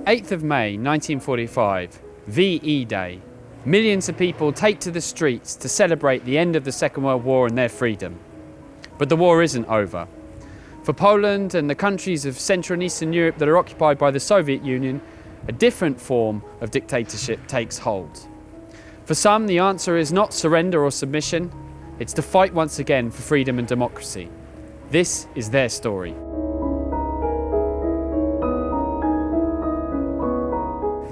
8th of May 1945, VE Day. Millions of people take to the streets to celebrate the end of the Second World War and their freedom. But the war isn't over. For Poland and the countries of Central and Eastern Europe that are occupied by the Soviet Union, a different form of dictatorship takes hold. For some, the answer is not surrender or submission, it's to fight once again for freedom and democracy. This is their story.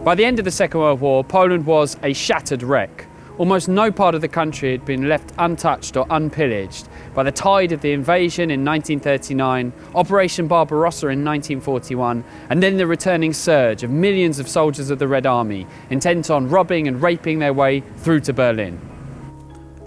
By the end of the Second World War, Poland was a shattered wreck. Almost no part of the country had been left untouched or unpillaged by the tide of the invasion in 1939, Operation Barbarossa in 1941, and then the returning surge of millions of soldiers of the Red Army, intent on robbing and raping their way through to Berlin.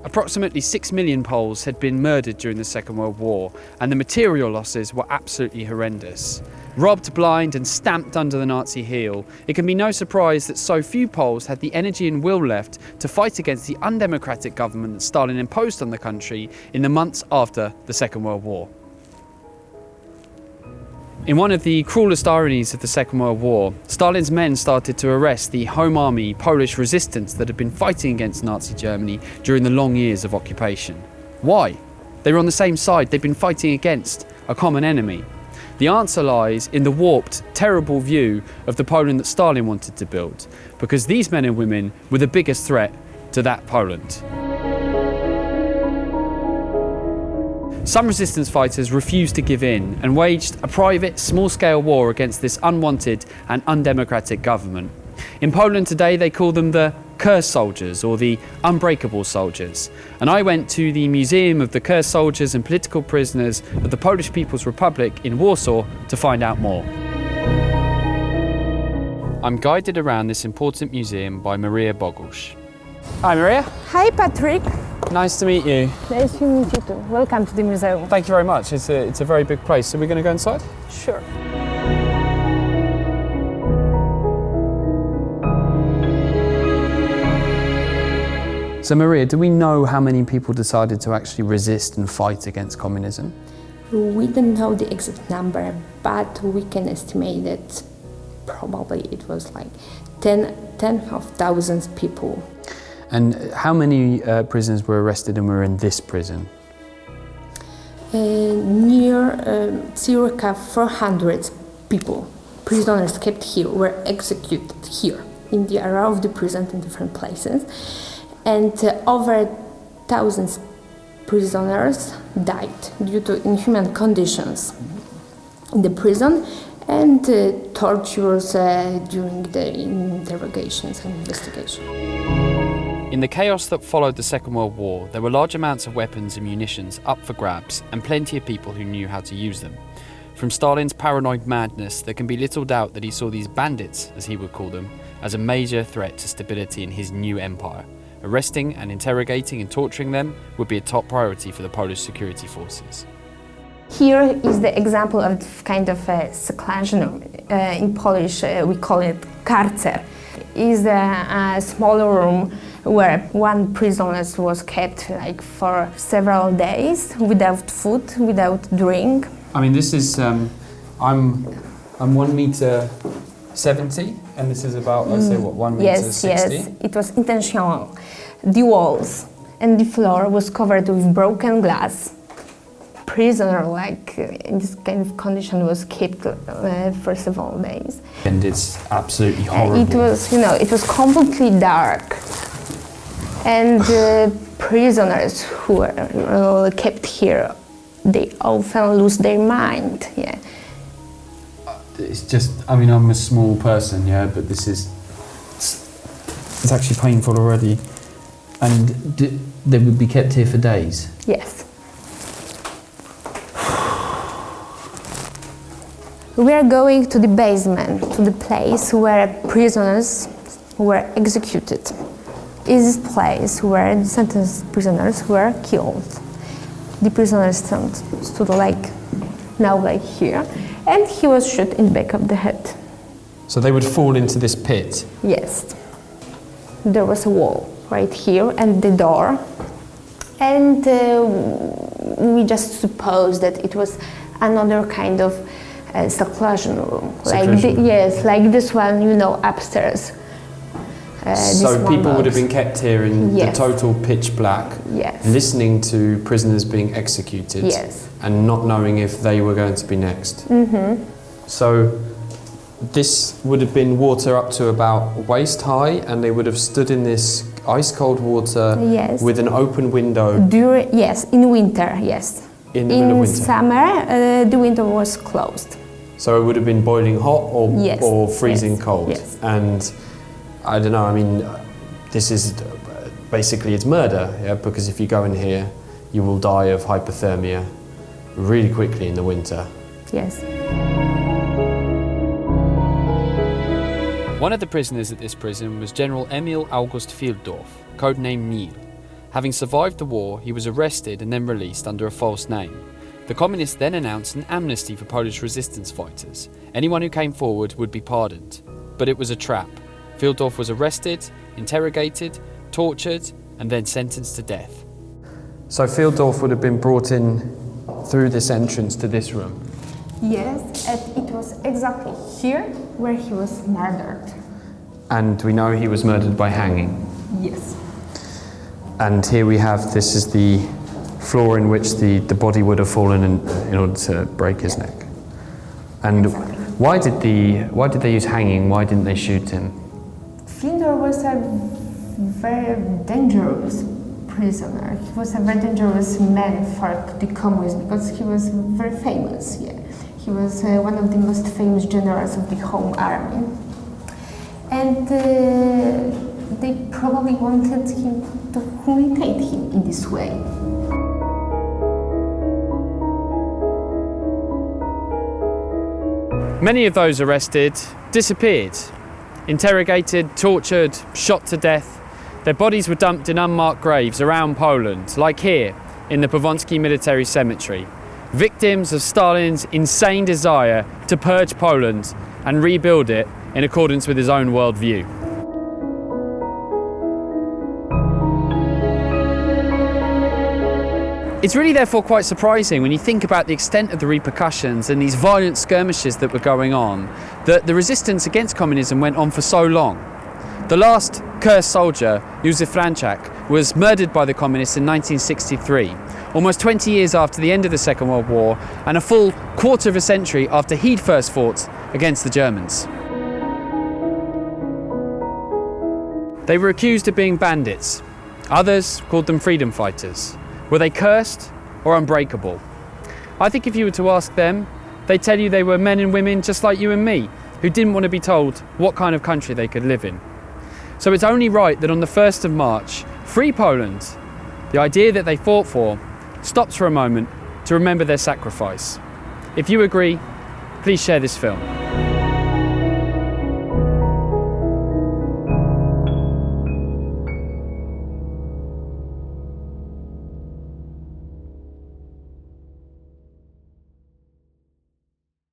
Approximately 6 million Poles had been murdered during the Second World War, and the material losses were absolutely horrendous. Robbed blind and stamped under the Nazi heel, it can be no surprise that so few Poles had the energy and will left to fight against the undemocratic government that Stalin imposed on the country in the months after the Second World War. In one of the cruelest ironies of the Second World War, Stalin's men started to arrest the Home Army Polish resistance that had been fighting against Nazi Germany during the long years of occupation. Why? They were on the same side, they'd been fighting against a common enemy. The answer lies in the warped, terrible view of the Poland that Stalin wanted to build, because these men and women were the biggest threat to that Poland. Some resistance fighters refused to give in and waged a private, small-scale war against this unwanted and undemocratic government. In Poland today, they call them the cursed soldiers or the Unbreakable soldiers. And I went to the Museum of the Cursed Soldiers and Political Prisoners of the Polish People's Republic in Warsaw to find out more. I'm guided around this important museum by Maria Bogusz. Hi Maria. Hi Patrick. Nice to meet you. Nice to meet you too. Welcome to the museum. Thank you very much. It's a very big place. So we're going to go inside? Sure. So Maria, do we know how many people decided to actually resist and fight against communism? We don't know the exact number, but we can estimate that probably it was like 10 of thousands people. And how many prisoners were arrested and were in this prison? Near circa 400 people, prisoners kept here, were executed here in the area of the prison in different places. And over 1,000 prisoners died due to inhuman conditions in the prison and tortures during the interrogations and investigation. In the chaos that followed the Second World War, there were large amounts of weapons and munitions up for grabs and plenty of people who knew how to use them. From Stalin's paranoid madness, there can be little doubt that he saw these bandits, as he would call them, as a major threat to stability in his new empire. Arresting and interrogating and torturing them would be a top priority for the Polish security forces. Here is the example of kind of a seclusion. In Polish, we call it karcer. It's a smaller room where one prisoner was kept like for several days without food, without drink. I mean, this is I'm 1.70 m, and this is about, let's say, what, 1.60 m? Yes, it was intentional. The walls and the floor was covered with broken glass. Prisoner, like in this kind of condition, was kept for several days. And it's absolutely horrible. It was completely dark. And prisoners who were kept here, they often lose their mind. Yeah. It's just, I mean, I'm a small person, yeah, but this is, it's actually painful already. And they would be kept here for days? Yes. We are going to the basement, to the place where prisoners were executed. Is this place where the sentenced prisoners were killed. The prisoner stood like here, and he was shot in the back of the head. So they would fall into this pit? Yes. There was a wall right here and the door, and we just suppose that it was another kind of seclusion room. Seclusion. Yes, like this one, you know, upstairs. So people would have been kept here in Yes. the total pitch black, Yes. listening to prisoners being executed, Yes. and not knowing if they were going to be next. Mm-hmm. So this would have been water up to about waist high, and they would have stood in this ice cold water Yes. with an open window In winter, yes. in the middle of In winter. summer, the window was closed. So it would have been boiling hot Yes. or freezing Yes. cold. Yes. And I don't know, I mean, this is basically it's murder, yeah? Because if you go in here, you will die of hypothermia really quickly in the winter. Yes. One of the prisoners at this prison was General Emil August Fieldorf, codenamed Nil. Having survived the war, he was arrested and then released under a false name. The communists then announced an amnesty for Polish resistance fighters. Anyone who came forward would be pardoned. But it was a trap. Fieldorf was arrested, interrogated, tortured, and then sentenced to death. So Fieldorf would have been brought in through this entrance to this room. Yes, and it was exactly here where he was murdered. And we know he was murdered by hanging. Yes. And here we have, this is the floor in which the body would have fallen in order to break his neck. And why did they use hanging? Why didn't they shoot him? Fiedor was a very dangerous prisoner. He was a very dangerous man for the communists because he was very famous. Yeah. He was one of the most famous generals of the Home Army. And they probably wanted him to humiliate him in this way. Many of those arrested disappeared. Interrogated, tortured, shot to death. Their bodies were dumped in unmarked graves around Poland, like here in the Powązki Military Cemetery. Victims of Stalin's insane desire to purge Poland and rebuild it in accordance with his own worldview. It's really therefore quite surprising when you think about the extent of the repercussions and these violent skirmishes that were going on, that the resistance against communism went on for so long. The last cursed soldier, Józef Franczak, was murdered by the communists in 1963, almost 20 years after the end of the Second World War and a full quarter of a century after he'd first fought against the Germans. They were accused of being bandits. Others called them freedom fighters. Were they cursed or unbreakable? I think if you were to ask them, they'd tell you they were men and women just like you and me, who didn't want to be told what kind of country they could live in. So it's only right that on the 1st of March, Free Poland, the idea that they fought for, stops for a moment to remember their sacrifice. If you agree, please share this film.